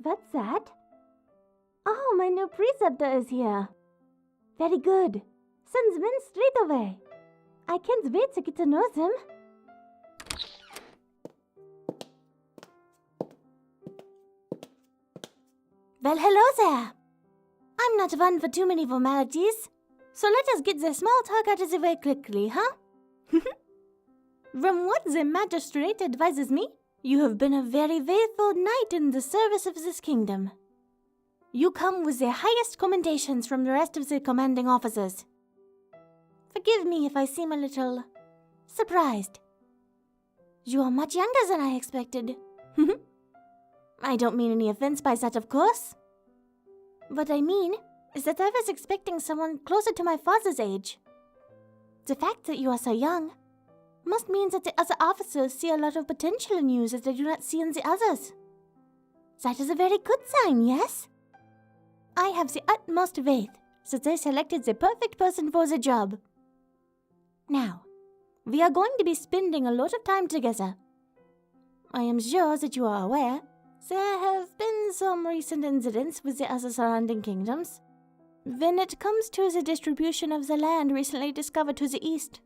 What's that? Oh, my new preceptor is here. Very good. Sends men straight away. I can't wait to get to know him. Well, hello there. I'm not one for too many formalities, so let us get the small talk out of the way quickly, huh? From what the magistrate advises me, you have been a very faithful knight in the service of this kingdom. You come with the highest commendations from the rest of the commanding officers. Forgive me if I seem a little surprised. You are much younger than I expected. I don't mean any offense by that, of course. What I mean is that I was expecting someone closer to my father's age. The fact that you are so young must mean that the other officers see a lot of potential in you that they do not see in the others. That is a very good sign, yes? I have the utmost faith that they selected the perfect person for the job. Now, we are going to be spending a lot of time together. I am sure that you are aware there have been some recent incidents with the other surrounding kingdoms when it comes to the distribution of the land recently discovered to the east.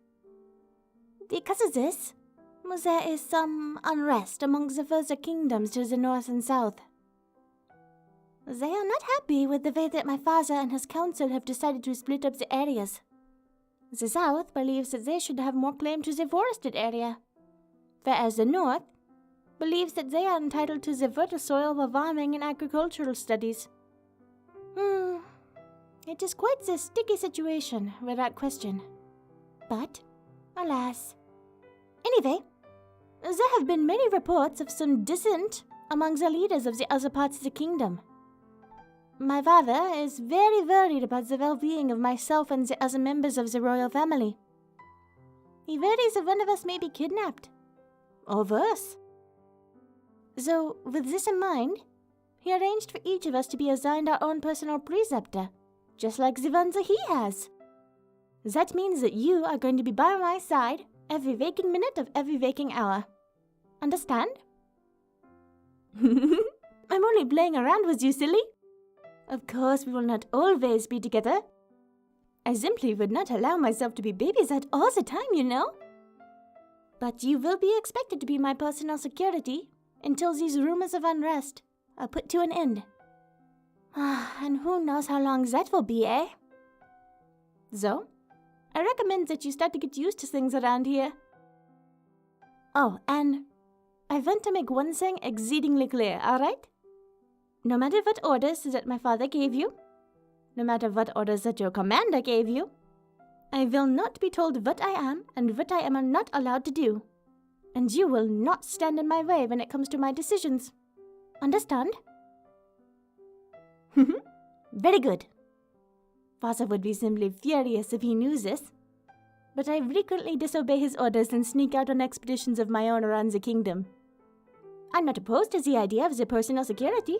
Because of this, there is some unrest among the further kingdoms to the north and south. They are not happy with the way that my father and his council have decided to split up the areas. The south believes that they should have more claim to the forested area, whereas the north believes that they are entitled to the fertile soil for farming and agricultural studies. It is quite a sticky situation, without question. But, alas. Anyway, there have been many reports of some dissent among the leaders of the other parts of the kingdom. My father is very worried about the well-being of myself and the other members of the royal family. He worries that one of us may be kidnapped. Or worse. So, with this in mind, he arranged for each of us to be assigned our own personal preceptor, just like the one that he has. That means that you are going to be by my side every waking minute of every waking hour. Understand? I'm only playing around with you, silly. Of course, we will not always be together. I simply would not allow myself to be babysat all the time, you know. But you will be expected to be my personal security until these rumors of unrest are put to an end. And who knows how long that will be, eh? So, I recommend that you start to get used to things around here. Oh, and I want to make one thing exceedingly clear, alright? No matter what orders that my father gave you, no matter what orders that your commander gave you, I will not be told what I am and what I am not allowed to do. And you will not stand in my way when it comes to my decisions. Understand? Very good. Father would be simply furious if he knew this. But I frequently disobey his orders and sneak out on expeditions of my own around the kingdom. I'm not opposed to the idea of the personal security.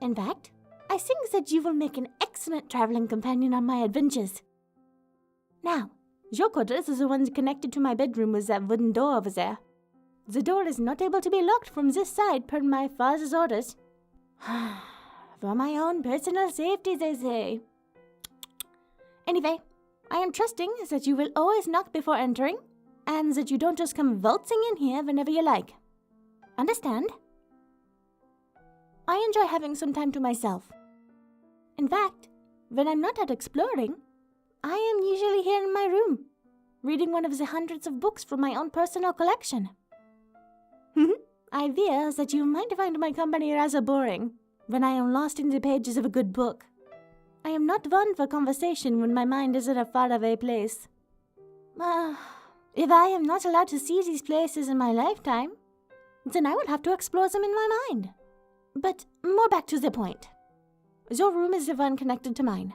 In fact, I think that you will make an excellent traveling companion on my adventures. Now, your quarters is the ones connected to my bedroom with that wooden door over there. The door is not able to be locked from this side per my father's orders. For my own personal safety, they say. Anyway, I am trusting that you will always knock before entering, and that you don't just come waltzing in here whenever you like. Understand? I enjoy having some time to myself. In fact, when I'm not out exploring, I am usually here in my room, reading one of the hundreds of books from my own personal collection. I fear that you might find my company rather boring when I am lost in the pages of a good book. I am not one for conversation when my mind is in a faraway place. If I am not allowed to see these places in my lifetime, then I will have to explore them in my mind. But more back to the point. Your room is the one connected to mine.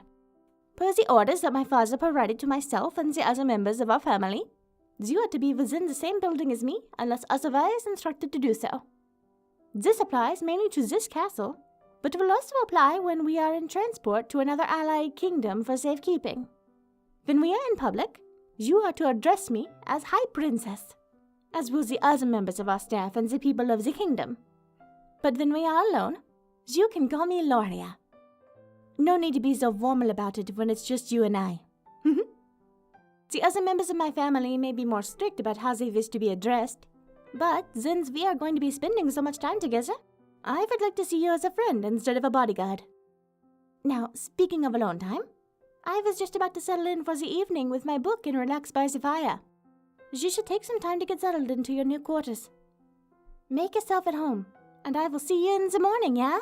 Per the orders that my father provided to myself and the other members of our family, you are to be within the same building as me unless otherwise instructed to do so. This applies mainly to this castle, but will also apply when we are in transport to another allied kingdom for safekeeping. When we are in public, you are to address me as High Princess, as will the other members of our staff and the people of the kingdom. But when we are alone, You can call me Loria. No need to be so formal about it when it's just you and I. The other members of my family may be more strict about how they wish to be addressed, but since we are going to be spending so much time together, I would like to see you as a friend instead of a bodyguard. Now, speaking of alone time, I was just about to settle in for the evening with my book and relax by the fire. You should take some time to get settled into your new quarters. Make yourself at home, and I will see you in the morning, yeah?